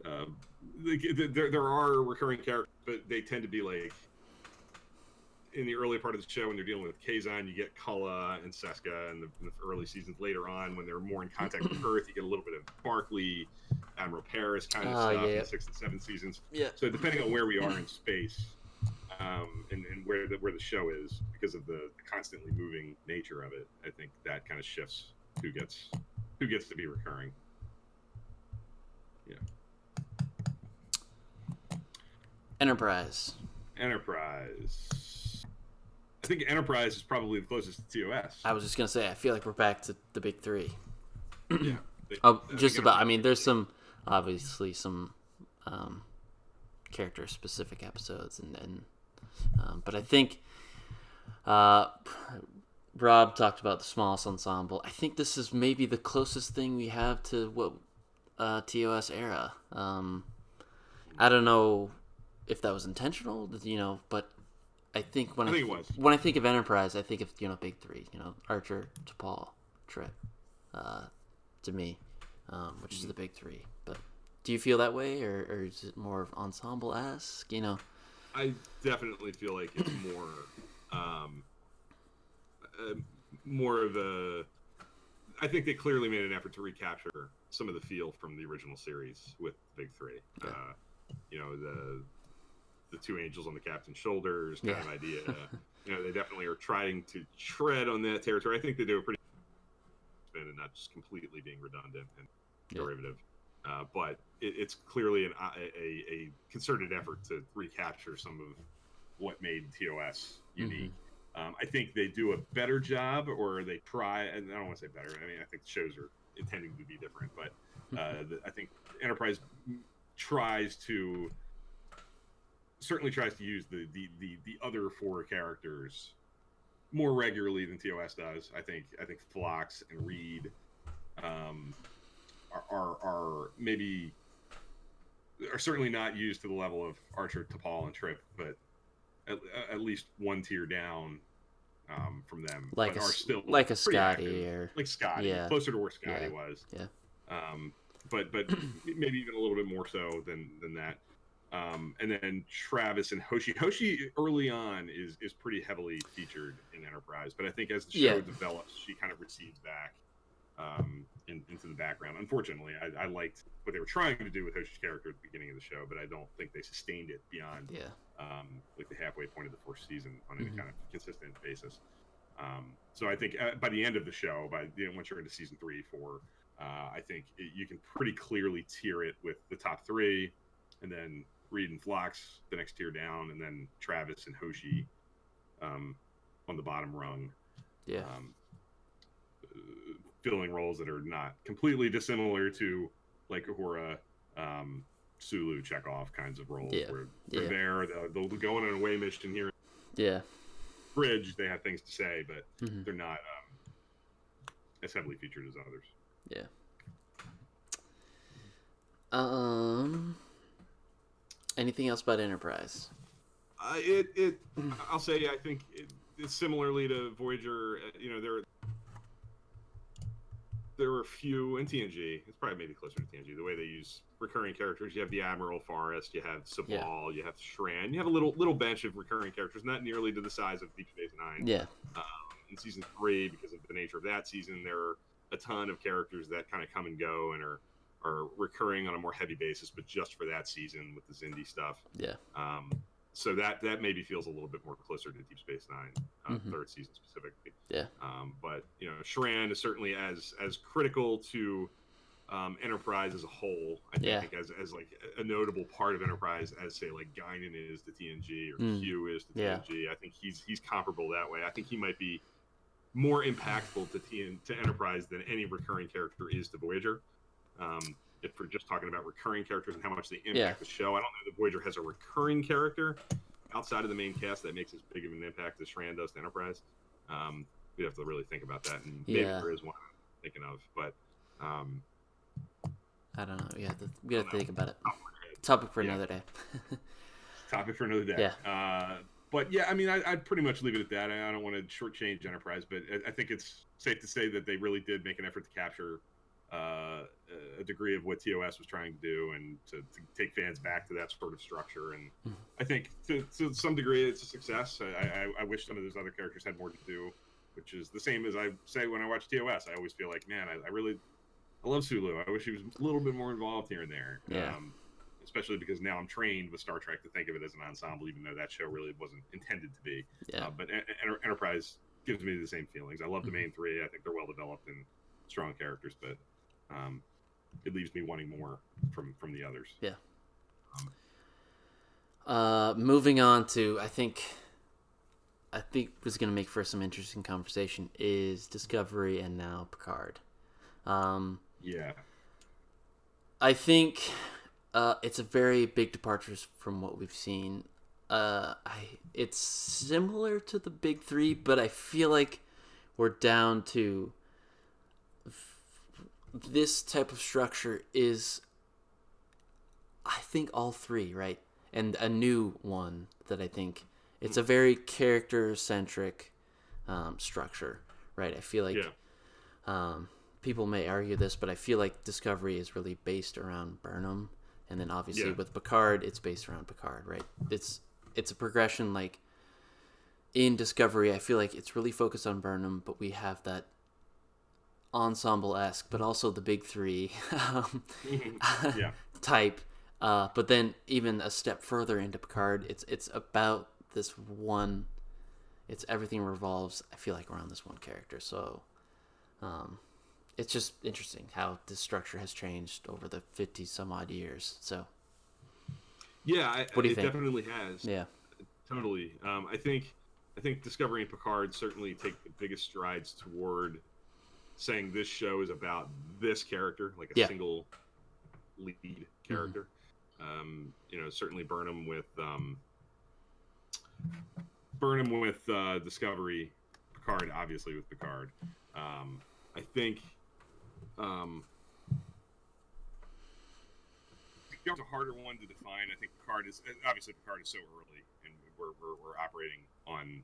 There are recurring characters, but they tend to be like in the early part of the show when they're dealing with Kazon, you get Kulla and Seska, and the early seasons. Later on, when they're more in contact with Earth, you get a little bit of Barclay, Admiral Paris kind of stuff in the 6th and 7th seasons. Yeah. So depending on where we are in space, and where the show is, because of the constantly moving nature of it, I think that kind of shifts who gets to be recurring. Yeah. Enterprise. I think Enterprise is probably the closest to TOS. I was just gonna say, I feel like we're back to the big three. Yeah. Just about. I mean, there's obviously some character specific episodes, but I think Rob talked about the smallest ensemble. I think this is maybe the closest thing we have to what TOS era. I don't know if that was intentional, but I think when I think of Enterprise, I think of big three. Archer, T'Pol, Trip, to me, which is the big three. But do you feel that way, or is it more ensemble-esque? I definitely feel like it's more of a. I think they clearly made an effort to recapture some of the feel from the original series with Big Three. Yeah. The two angels on the captain's shoulders kind of idea. They definitely are trying to tread on that territory. I think they do a pretty spin and not just completely being redundant and derivative. But it's clearly a concerted effort to recapture some of what made TOS unique. I think they do a better job, or they try, and I don't want to say better. I mean, I think the shows are intending to be different, but I think Enterprise certainly tries to use the other 4 characters more regularly than TOS does. I think Phlox and Reed are certainly not used to the level of Archer, T'Pol, and Trip, but at least one tier down from them, like but are still like a Scotty active. or like Scotty, closer to where Scotty was. Yeah. But maybe even a little bit more so than that. And then Travis and Hoshi. Hoshi early on is pretty heavily featured in Enterprise, but I think as the show develops, she kind of recedes back into the background. Unfortunately, I liked what they were trying to do with Hoshi's character at the beginning of the show, but I don't think they sustained it beyond like the halfway point of the 4th season on any kind of consistent basis. So I think by the end of the show, once you're into season 3, 4, I think you can pretty clearly tier it with the top 3, and then Reed and Phlox the next tier down, and then Travis and Hoshi on the bottom rung. filling roles that are not completely dissimilar to like Uhura, Sulu, Chekhov kinds of roles where they're there, they'll go on an away mission here. Yeah. Bridge, they have things to say, but they're not as heavily featured as others. Yeah. Anything else about Enterprise? I'll say I think it's similarly to Voyager. There were a few in TNG. It's probably maybe closer to TNG. The way they use recurring characters, you have the Admiral Forrest, you have Sabal, you have Shran, you have a little bench of recurring characters, not nearly to the size of Deep Space Nine. Yeah. In season 3, because of the nature of that season, there are a ton of characters that kind of come and go and are recurring on a more heavy basis, but just for that season with the Xindi stuff. Yeah. So that maybe feels a little bit more closer to Deep Space Nine, third season specifically. Yeah. But Shran is certainly as critical to Enterprise as a whole. I think as like a notable part of Enterprise as say like Guinan is to TNG or Q is to TNG. I think he's comparable that way. I think he might be more impactful to Enterprise than any recurring character is to Voyager. If we're just talking about recurring characters and how much they impact the show, I don't know that Voyager has a recurring character outside of the main cast that makes as big of an impact as Shran does to Enterprise. We have to really think about that, and maybe there is one I'm thinking of, but I don't know. We have to think about it. Topic for another day. Topic for another day. Yeah. But yeah, I mean, I'd pretty much leave it at that. I don't want to shortchange Enterprise, but I think it's safe to say that they really did make an effort to capture a degree of what TOS was trying to do, and to take fans back to that sort of structure. And I think to some degree it's a success. I wish some of those other characters had more to do, which is the same as I say when I watch TOS. I always feel like, man, I love Sulu. I wish he was a little bit more involved here and there. Yeah. Especially because now I'm trained with Star Trek to think of it as an ensemble, even though that show really wasn't intended to be. Yeah. But Enterprise gives me the same feelings. I love the main three. I think they're well developed and strong characters, but it leaves me wanting more from the others. Yeah. Moving on to, I think was going to make for some interesting conversation is Discovery and now Picard. Yeah. I think it's a very big departure from what we've seen. It's similar to the big three, but I feel like we're down to this type of structure is, I think, all three, right? And a new one that I think it's a very character-centric structure, right? I feel like people may argue this, but I feel like Discovery is really based around Burnham, and then obviously with Picard, it's based around Picard, right? It's a progression. Like in Discovery, I feel like it's really focused on Burnham, but we have that ensemble-esque, but also the big three type. But then even a step further into Picard, it's about this one. It's everything revolves, I feel like, around this one character. So it's just interesting how this structure has changed over the 50 some odd years. So yeah, what do you think? It definitely has. Yeah, totally. I think Discovery and Picard certainly take the biggest strides toward saying this show is about this character, like a single lead character. Certainly Burnham with Discovery, Picard obviously with Picard. I think it's a harder one to define. I think Picard is so early, and we're operating on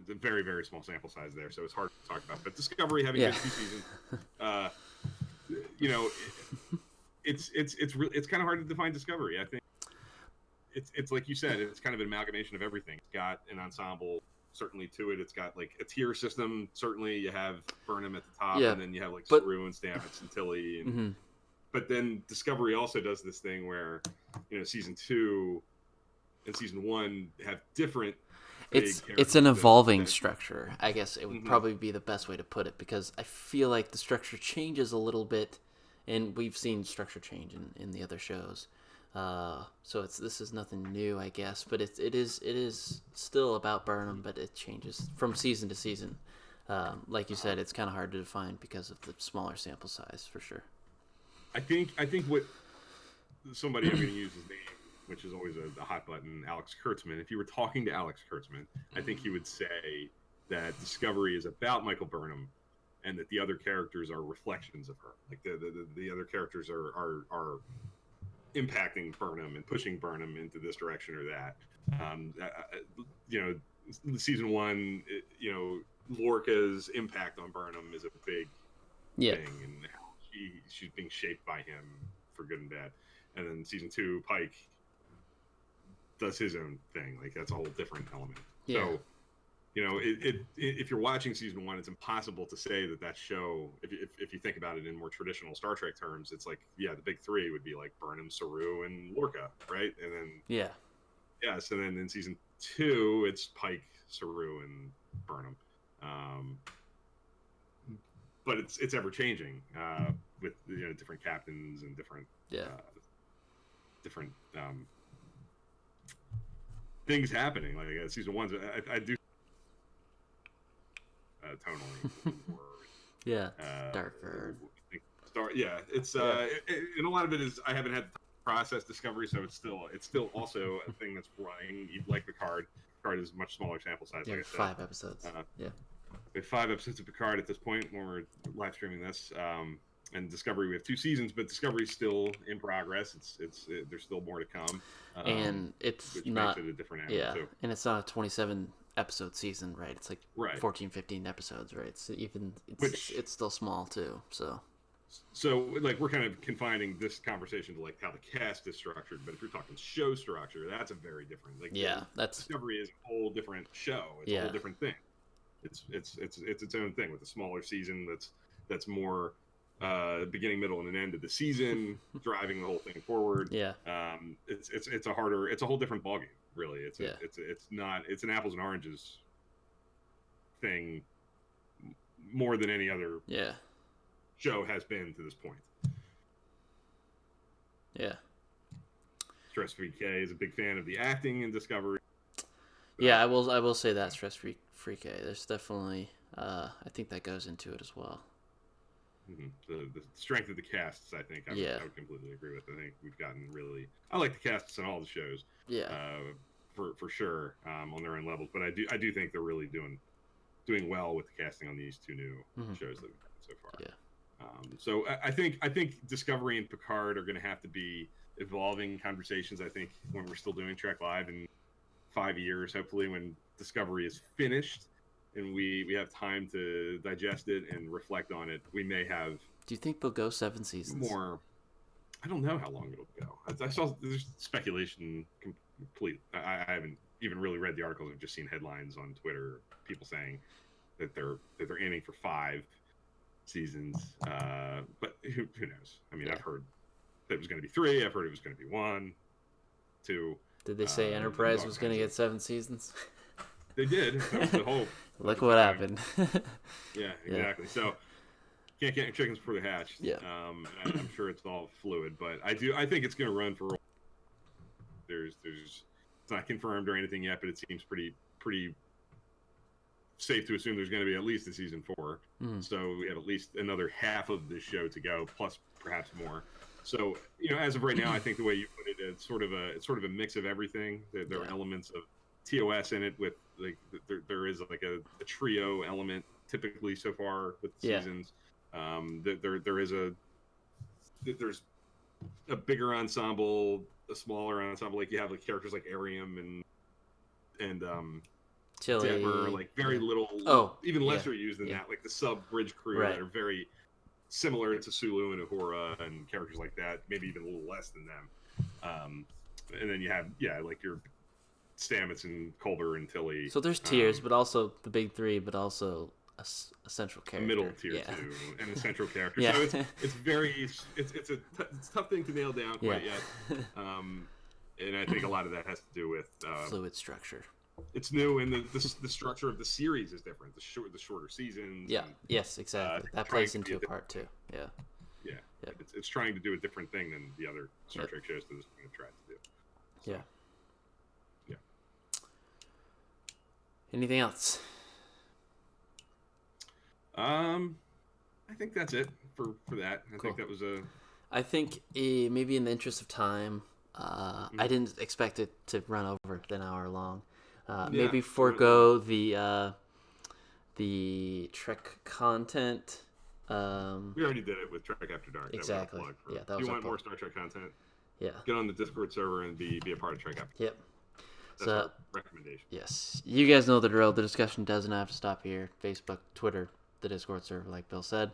a very, very small sample size there, so it's hard to talk about. But Discovery having been 2 seasons, it's kind of hard to define Discovery. I think it's like you said, it's kind of an amalgamation of everything. It's got an ensemble certainly to it. It's got like a tier system. Certainly, you have Burnham at the top, and then you have like Saru and Stamets and Tilly. And, but then Discovery also does this thing where season 2 and season 1 have different. It's an evolving structure. I guess it would probably be the best way to put it, because I feel like the structure changes a little bit, and we've seen structure change in the other shows. So this is nothing new, I guess, but it is still about Burnham, but it changes from season to season. Like you said, it's kind of hard to define because of the smaller sample size, for sure. I think what somebody, I'm going to use his name, which is always a hot button, Alex Kurtzman. If you were talking to Alex Kurtzman, I think he would say that Discovery is about Michael Burnham, and that the other characters are reflections of her. Like the other characters are impacting Burnham and pushing Burnham into this direction or that. Season 1, Lorca's impact on Burnham is a big thing, and how she's being shaped by him for good and bad. And then season 2, Pike does his own thing. Like, that's a whole different element. Yeah. So, if you're watching season 1, it's impossible to say that show, if you think about it in more traditional Star Trek terms, it's like, the big three would be like Burnham, Saru, and Lorca, right? And then and then in season 2, it's Pike, Saru, and Burnham. But it's ever changing with different captains and different things happening. Like season 1, I do tonally more, darker. It's and a lot of it is I haven't had the process Discovery, so it's still also a thing that's running. Like Picard. Picard is much smaller sample size. Like I said, 5 episodes. We have 5 episodes of Picard at this point when we're live streaming this. And Discovery, we have 2 seasons, but Discovery's still in progress. There's still more to come. And it's which not makes it a different animal too. And it's not a 27 episode season, right? It's like right. 14, 15 episodes, right? It's still small too. So like we're kind of confining this conversation to like how the cast is structured, but if you're talking show structure, that's a very different. Like Discovery is a whole different show. It's a whole different thing. It's its own thing with a smaller season that's more beginning, middle, and an end of the season, driving the whole thing forward. It's a whole different ballgame, really. It's an apples and oranges thing more than any other show has been to this point. Stress Free K is a big fan of the acting in Discovery. I will say that Stress Free K. There's definitely I think that goes into it as well. Mm-hmm. The strength of the casts, I think, I would completely agree with. I think we've gotten really. I like the casts on all the shows. For sure, on their own levels. But I do think they're really doing well with the casting on these 2 new shows that we've done so far. So I think Discovery and Picard are going to have to be evolving conversations. I think when we're still doing Trek Live in 5 years, hopefully when Discovery is finished and we have time to digest it and reflect on it, we may have. Do you think they'll go 7 seasons? More. I don't know how long it'll go. I saw there's speculation complete. I haven't even really read the articles. I've just seen headlines on Twitter, people saying that they're aiming for 5 seasons. But who knows? I mean, I've heard that it was going to be 3. I've heard it was going to be 1, 2. Did they say Enterprise was going to get 7 seasons? They did. That was the hope. Look what happened. Exactly. So can't get your chickens before they hatch. I'm sure it's all fluid, but I think it's going to run for. There's it's not confirmed or anything yet, but it seems pretty safe to assume there's going to be at least a season 4. So we have at least another half of this show to go, plus perhaps more. So as of right now, I think the way you put it, it's sort of a mix of everything. There are elements of TOS in it with like there is like a trio element typically so far with the seasons. There's a bigger ensemble, a smaller ensemble. Like you have like characters like Arium and Tilly, Detmer, like very little. Even lesser used than that. Like the sub bridge crew that are very similar to Sulu and Uhura and characters like that. Maybe even a little less than them. And then you have like your Stamets and Culber and Tilly. So there's tiers, but also the big 3, but also a central character, a middle tier 2, and a central character. So it's a tough thing to nail down quite yet. And I think a lot of that has to do with fluid structure. It's new, and the structure of the series is different. The shorter seasons. Yes, exactly. That plays into a part too. It's trying to do a different thing than the other Star Trek shows that it's going to try to do. So. Anything else? I think that's it for that. I Cool. think that was a. I think maybe in the interest of time, I didn't expect it to run over an hour long. Maybe forego the Trek content. We already did it with Trek After Dark. Exactly. That was our plug Yeah, that if was you our want plug. more Star Trek content, Yeah. get on the Discord server and be a part of Trek After. Yep. That's our recommendation. Yes, you guys know the drill. The discussion doesn't have to stop here. Facebook, Twitter, the Discord server, like Bill said.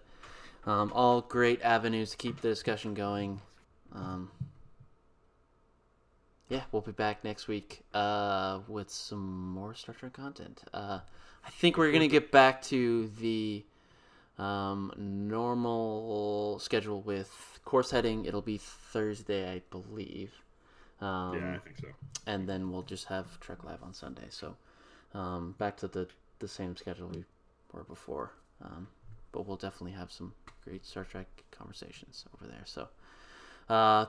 All great avenues to keep the discussion going. Yeah, we'll be back next week with some more Star Trek content. I think we're going to get back to the normal schedule with course heading. It'll be Thursday, I believe. Yeah, I think so. And then we'll just have Trek Live on Sunday. So back to the same schedule we were before. But we'll definitely have some great Star Trek conversations over there. So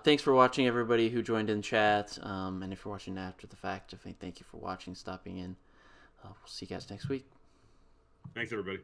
thanks for watching, everybody who joined in chat. And if you're watching after the fact, definitely thank you for watching, stopping in. We'll see you guys next week. Thanks, everybody.